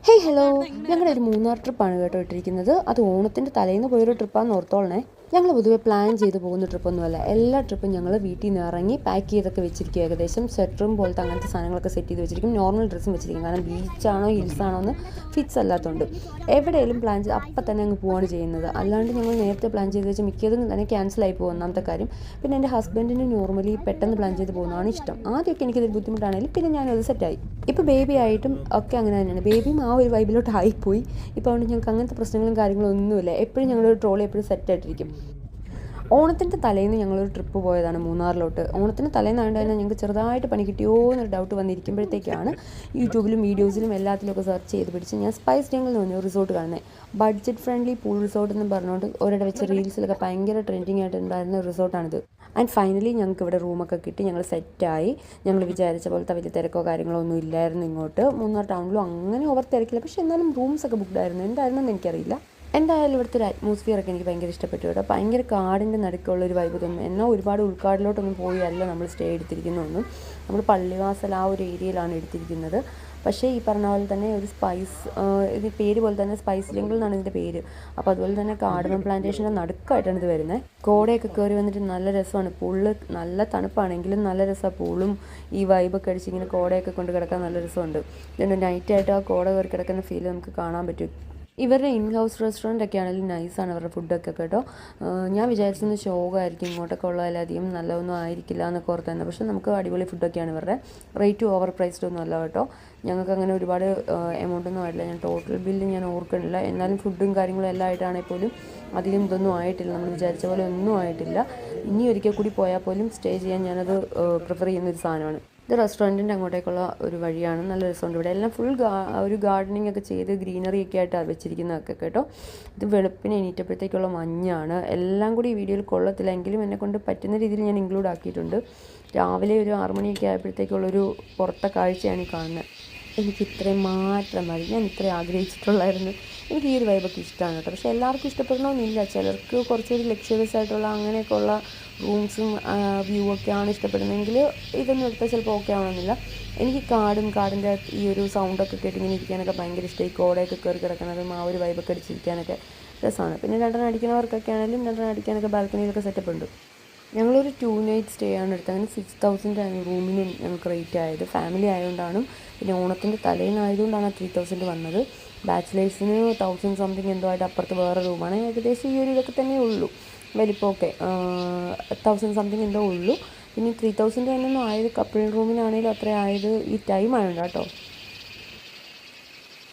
Hey hello, ഞങ്ങളുടെ ഒരു മൂന്നാർ ട്രിപ്പാണ് കേട്ടോ ഇട്ടിരിക്കുന്നത്. അത് ഓണത്തിൻ്റെ തലേന്ന് പോയൊരു ട്രിപ്പാണെന്ന് ഓർത്തോളണേ. ഞങ്ങൾ പൊതുവെ പ്ലാൻ ചെയ്ത് പോകുന്ന ട്രിപ്പൊന്നുമല്ല. എല്ലാ ട്രിപ്പും ഞങ്ങൾ വീട്ടിൽ നിന്ന് ഇറങ്ങി പാക്ക് ചെയ്തൊക്കെ വെച്ചിരിക്കും. ഏകദേശം സ്വെറ്ററും പോലത്തെ അങ്ങനത്തെ സാധനങ്ങളൊക്കെ സെറ്റ് ചെയ്ത് വെച്ചിരിക്കും. നോർമൽ ഡ്രസ്സും വെച്ചിരിക്കും. കാരണം ബീച്ചാണോ ഹിൽസാണോ എന്ന് ഫിക്സ് അല്ലാത്തതുകൊണ്ട് എവിടെയെങ്കിലും പ്ലാൻ ചെയ്ത് അപ്പം തന്നെ അങ്ങ് പോവാണ് ചെയ്യുന്നത്. അല്ലാണ്ട് ഞങ്ങൾ നേരത്തെ പ്ലാൻ ചെയ്ത് വെച്ചാൽ മിക്കതും തന്നെ ക്യാൻസലായി പോകും. ഒന്നാമത്തെ കാര്യം. പിന്നെ എൻ്റെ ഹസ്ബൻഡിന് നോർമലി പെട്ടെന്ന് പ്ലാൻ ചെയ്ത് പോകുന്നതാണ് ഇഷ്ടം. ആദ്യമൊക്കെ എനിക്കതൊരു ബുദ്ധിമുട്ടാണെങ്കിലും പിന്നെ ഞാനത് സെറ്റായി. ഇപ്പോൾ ബേബി ആയിട്ടും ഒക്കെ അങ്ങനെ തന്നെയാണ്. ബേബിയും ആ ഒരു വൈബിലോട്ട് ആയിപ്പോയി. ഇപ്പോൾ അതുകൊണ്ട് ഞങ്ങൾക്ക് അങ്ങനത്തെ പ്രശ്നങ്ങളും കാര്യങ്ങളും ഒന്നുമില്ല. എപ്പോഴും ഞങ്ങളൊരു ട്രോളി എപ്പോഴും സെറ്റായിട്ടിരിക്കും. ഓണത്തിൻ്റെ തലേന്ന് ഞങ്ങളൊരു ട്രിപ്പ് പോയതാണ് മൂന്നാറിലോട്ട്. ഓണത്തിൻ്റെ തലേന്നായതുകൊണ്ട് തന്നെ ഞങ്ങൾക്ക് ചെറുതായിട്ട് പണി കിട്ടിയോ എന്നൊരു ഡൗട്ട് വന്നിരിക്കുമ്പോഴത്തേക്കാണ് യൂട്യൂബിലും വീഡിയോസിലും എല്ലാത്തിലൊക്കെ സെർച്ച് ചെയ്ത് പിടിച്ച് ഞാൻ സ്പൈസ് ജംഗിൾ എന്ന് പറഞ്ഞ റിസോർട്ട് കാണുന്നത്. ബഡ്ജറ്റ് ഫ്രണ്ട്ലി പൂൾ റിസോർട്ട് എന്ന് പറഞ്ഞുകൊണ്ട് ഒരിടെ വെച്ച് റീൽസിലൊക്കെ ഭയങ്കര ട്രെൻഡിങ് ആയിട്ടുണ്ടായിരുന്ന റിസോർട്ടാണിത്. ആൻഡ് ഫൈനലി ഞങ്ങൾക്ക് ഇവിടെ റൂമൊക്കെ കിട്ടി. ഞങ്ങൾ സെറ്റായി. ഞങ്ങൾ വിചാരിച്ച പോലത്തെ വലിയ തിരക്കോ കാര്യങ്ങളോ ഒന്നും ഇല്ലായിരുന്നു. ഇങ്ങോട്ട് മൂന്നാർ ടൗണിലും അങ്ങനെ ഓവർ തിരക്കില്ല. പക്ഷേ എന്നാലും റൂംസൊക്കെ ബുക്ക്ഡ് ആയിരുന്നു. എന്തായിരുന്നെന്ന് എനിക്കറിയില്ല. എന്തായാലും ഇവിടുത്തെ ഒരു അറ്റ്മോസ്ഫിയറൊക്കെ എനിക്ക് ഭയങ്കര ഇഷ്ടപ്പെട്ടു കേട്ടോ. ഭയങ്കര കാടിൻ്റെ നടുക്കുള്ളൊരു വൈബ് തോന്നും. എന്നാൽ ഒരുപാട് ഉൾക്കാടിലോട്ടൊന്നും പോയി അല്ല നമ്മൾ സ്റ്റേ എടുത്തിരിക്കുന്നതൊന്നും. നമ്മൾ പള്ളിവാസൽ ആ ഒരു ഏരിയയിലാണ് എടുത്തിരിക്കുന്നത്. പക്ഷേ ഈ പറഞ്ഞ പോലെ തന്നെ ഒരു ഇത് പേര് പോലെ തന്നെ സ്പൈസ് ജംഗിൾ എന്നാണ് ഇതിൻ്റെ പേര്. അപ്പോൾ അതുപോലെ തന്നെ കാർഡമം പ്ലാന്റേഷൻ്റെ നടുക്കായിട്ടാണ് ഇത് വരുന്നത്. കോടയൊക്കെ കയറി വന്നിട്ട് നല്ല രസമാണ്. പൂളിൽ നല്ല തണുപ്പാണെങ്കിലും നല്ല രസമാണ്. പൂളും ഈ വൈബൊക്കെ അടിച്ച് ഇങ്ങനെ കോടയൊക്കെ കൊണ്ട് കിടക്കാൻ നല്ല രസമുണ്ട്. ഇതുകൊണ്ട് നൈറ്റായിട്ട് ആ കോട കയറി കിടക്കുന്ന ഫീൽ നമുക്ക് കാണാൻ പറ്റും. ഇവരുടെ ഇൻ ഹൗസ് റെസ്റ്റോറൻ്റ് ഒക്കെ ആണെങ്കിലും നൈസാണ് അവരുടെ ഫുഡൊക്കെ കേട്ടോ. ഞാൻ വിചാരിച്ചത് ശോകമായിരിക്കും, ഇങ്ങോട്ടൊക്കെ ഉള്ളതിലധികം നല്ലതൊന്നും ആയിരിക്കില്ല എന്നൊക്കെ ഓർത്ത് തന്നെ. പക്ഷേ നമുക്ക് അടിപൊളി ഫുഡൊക്കെയാണ് ഇവരുടെ. റേറ്റ് ഓവർ പ്രൈസ്ഡ് ഒന്നും അല്ല കേട്ടോ. ഞങ്ങൾക്ക് അങ്ങനെ ഒരുപാട് എമൗണ്ടൊന്നും ആയിട്ടില്ല. ഞാൻ ടോട്ടൽ ബില്ല് ഞാൻ ഓർക്കണില്ല. എന്നാലും ഫുഡും കാര്യങ്ങളും എല്ലാം ആയിട്ടാണെങ്കിൽ പോലും അധികം ഇതൊന്നും ആയിട്ടില്ല. നമ്മൾ വിചാരിച്ച പോലെ ഒന്നും ആയിട്ടില്ല. ഇനി ഒരിക്കൽ കൂടി പോയാൽ പോലും സ്റ്റേ ചെയ്യാൻ ഞാനത് പ്രിഫർ ചെയ്യുന്നൊരു സാധനമാണ്. ഇത് റെസ്റ്റോറൻറ്റിൻ്റെ അങ്ങോട്ടേക്കുള്ള ഒരു വഴിയാണ്. നല്ല രസമുണ്ട്. ഇവിടെ എല്ലാം ഫുൾ ഒരു ഗാർഡനിങ് ഒക്കെ ചെയ്ത് ഗ്രീനറി ഒക്കെ ആയിട്ടാണ് വെച്ചിരിക്കുന്നതൊക്കെ കേട്ടോ. ഇത് വെളുപ്പിന് എണീറ്റപ്പോഴത്തേക്കുള്ള മഞ്ഞാണ്. എല്ലാം കൂടി ഈ വീഡിയോയിൽ കൊള്ളത്തില്ല, എങ്കിലും എന്നെക്കൊണ്ട് പറ്റുന്ന രീതിയിൽ ഞാൻ ഇൻക്ലൂഡ് ആക്കിയിട്ടുണ്ട്. രാവിലെ ഒരു 6 മണിയൊക്കെ ആയപ്പോഴത്തേക്കുള്ളൊരു പുറത്തെ കാഴ്ചയാണ് ഈ കാണുന്നത്. എനിക്ക് ഇത്രയും മാത്രം മതി. ഞാൻ ഇത്രയും ആഗ്രഹിച്ചിട്ടുള്ളായിരുന്നു. എനിക്ക് ഈ ഒരു വൈബൊക്കെ ഇഷ്ടമാണ് കേട്ടോ. പക്ഷേ എല്ലാവർക്കും ഇഷ്ടപ്പെടണമെന്നില്ല. ചിലർക്ക് കുറച്ചൊരു ലക്ഷ്വറിയസ് ആയിട്ടുള്ള അങ്ങനെയൊക്കെയുള്ള റൂംസും വ്യൂ ഒക്കെയാണ് ഇഷ്ടപ്പെടുന്നതെങ്കിൽ ഇതൊന്നും എടുത്താൽ ചിലപ്പോൾ ഓക്കെ ആവണമെന്നില്ല. എനിക്ക് കാടിൻ്റെ ഈ ഒരു സൗണ്ടൊക്കെ കേട്ട് ഇങ്ങനെ ഇരിക്കാനൊക്കെ ഭയങ്കര ഇഷ്ടമായി. കോടയൊക്കെ കയറി കിടക്കുന്നതും ആ ഒരു വൈബൊക്കെ അടിച്ചിരിക്കാനൊക്കെ രസമാണ്. പിന്നെ രണ്ടെണ്ണം അടിക്കുന്നവർക്കൊക്കെ ആണെങ്കിലും രണ്ടെണ്ണം അടിക്കാനൊക്കെ ബാൽക്കണിയിലൊക്കെ സെറ്റപ്പ് ഉണ്ട്. ഞങ്ങളൊരു 2 നൈറ്റ് സ്റ്റേ ആണ് എടുത്തത്. അങ്ങനെ 6000 ആണ് റൂമിന് ഞങ്ങൾക്ക് റേറ്റ് ആയത്. ഫാമിലി ആയതുകൊണ്ടാണ്. പിന്നെ ഓണത്തിൻ്റെ തലേന്നായതുകൊണ്ടാണ് 3000 വന്നത്. ബാച്ചിലേഴ്സിന് 1000 സംതിങ് എന്തോ ആയിട്ട് അപ്പുറത്ത് വേറെ റൂമാണ്. ഏകദേശം ഈ ഒരു ഇതൊക്കെ തന്നെ ഉള്ളൂ വലിപ്പമൊക്കെ. 1000 സംതിങ് എന്തോ ഉള്ളൂ. പിന്നെ 3000 തന്നെയൊന്നും ആയത് കപ്പിൾ റൂമിനാണെങ്കിലും അത്ര ആയത് ഈ ടൈം ആയതുകൊണ്ട് കേട്ടോ.